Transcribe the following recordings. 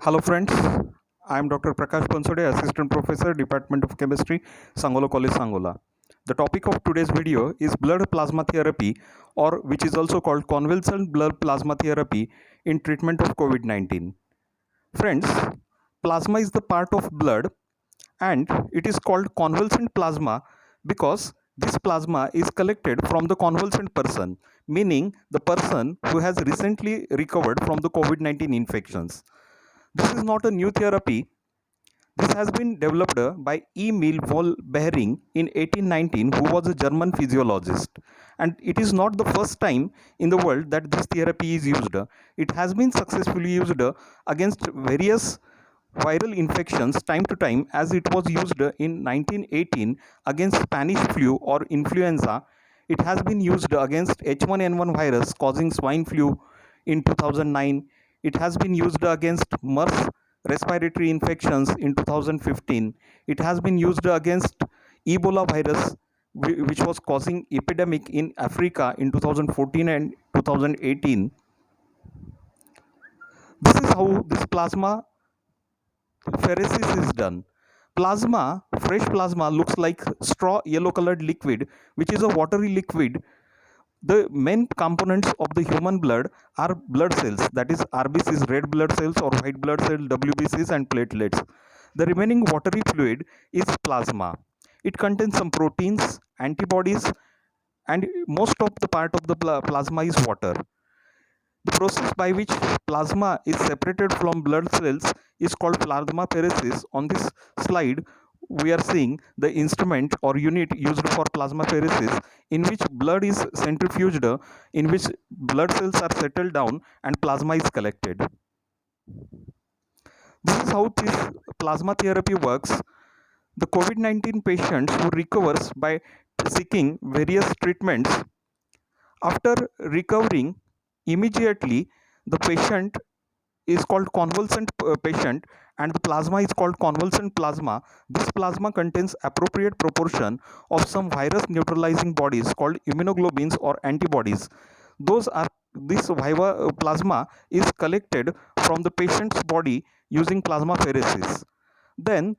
Hello friends, I am Dr. Prakash Pansode, Assistant Professor, Department of Chemistry, Sangola College, Sangola. The topic of today's video is blood plasma therapy, or which is also called convalescent blood plasma therapy in treatment of COVID-19. Friends, plasma is the part of blood and it is called convalescent plasma because this plasma is collected from the convalescent person, meaning the person who has recently recovered from the COVID-19 infections. This is not a new therapy. This has been developed by Emil von Behring in 1819, who was a German physiologist. And it is not the first time in the world that this therapy is used. It has been successfully used against various viral infections time to time, as it was used in 1918 against Spanish flu or influenza. It has been used against H1N1 virus causing swine flu in 2009. It has been used against MERS respiratory infections in 2015. It has been used against Ebola virus, which was causing epidemic in Africa in 2014 and 2018. This is how this plasma pheresis is done. Plasma, fresh plasma, looks like straw yellow colored liquid, which is a watery liquid. The main components of the human blood are blood cells, that is RBCs, red blood cells, or white blood cells, WBCs, and platelets. The remaining watery fluid is plasma. It contains some proteins, antibodies, and most of the part of the plasma is water. The process by which plasma is separated from blood cells is called plasmapheresis. On this slide, we are seeing the instrument or unit used for plasmapheresis, in which blood is centrifuged, in which blood cells are settled down and plasma is collected. This is how this plasma therapy works. The COVID-19 patient who recovers by seeking various treatments, after recovering, immediately the patient is called convalescent patient, and the plasma is called convalescent plasma. This plasma contains appropriate proportion of some virus neutralizing bodies called immunoglobulins or antibodies. Those are this plasma is collected from the patient's body using plasmapheresis. Then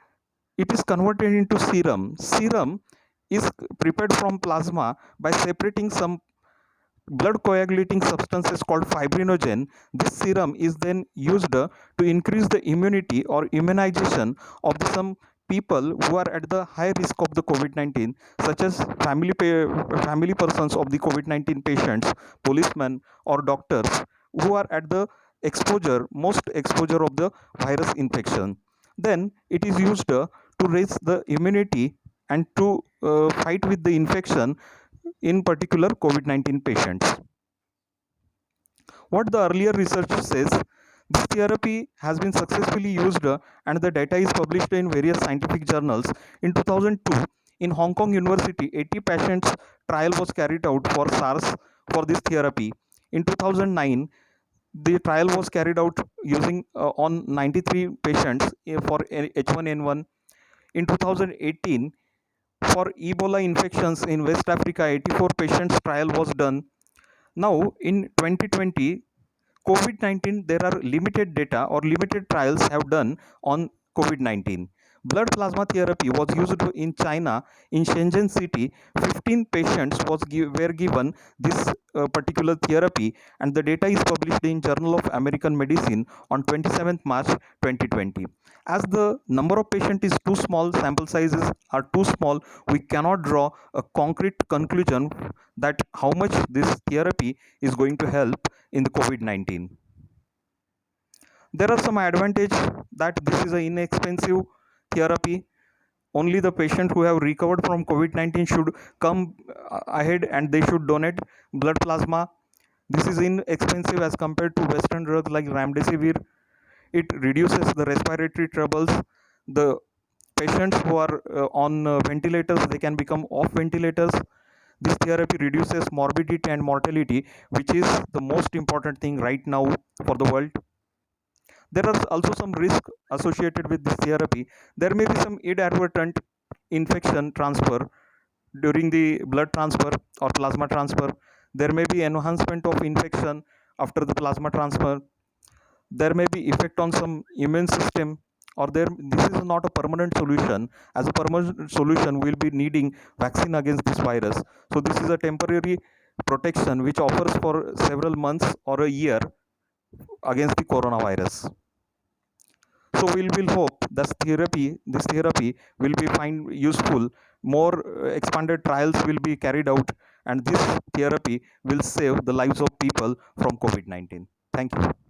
it is converted into serum. Serum is prepared from plasma by separating some blood coagulating substances called fibrinogen. This serum is then used to increase the immunity or immunization of some people who are at the high risk of the COVID-19, such as family persons of the COVID-19 patients, policemen, or doctors who are at the most exposure of the virus infection. Then it is used to raise the immunity and to fight with the infection, in particular COVID-19 patients. What the earlier research says, this therapy has been successfully used and the data is published in various scientific journals. In 2002, in Hong Kong University, 80 patients trial was carried out for SARS for this therapy. In 2009, the trial was carried out using on 93 patients for H1N1. In 2018, for Ebola infections in West Africa, 84 patients trial was done. Now, in 2020, COVID-19, there are limited data or limited trials have done on COVID-19. Blood plasma therapy was used in China, in Shenzhen city. 15 patients were given this particular therapy, and the data is published in Journal of American Medicine on 27th March 2020. As the number of patients is too small, sample sizes are too small, we cannot draw a concrete conclusion that how much this therapy is going to help in the COVID-19. There are some advantages that this is an inexpensive therapy. Only the patient who have recovered from COVID-19 should come ahead and they should donate blood plasma. This is inexpensive as compared to Western drugs like Remdesivir. It reduces the respiratory troubles. The patients who are on ventilators, they can become off ventilators. This therapy reduces morbidity and mortality, which is the most important thing right now for the world. There are also some risks associated with this therapy. There may be some inadvertent infection transfer during the blood transfer or plasma transfer. There may be enhancement of infection after the plasma transfer. there may be effect on some immune system, or there this is not a permanent solution. As a permanent solution, we'll be needing vaccine against this virus. So this is a temporary protection which offers for several months or a year against the coronavirus. So we will hope this therapy will be find useful. More expanded trials will be carried out, and this therapy will save the lives of people from COVID-19. Thank you.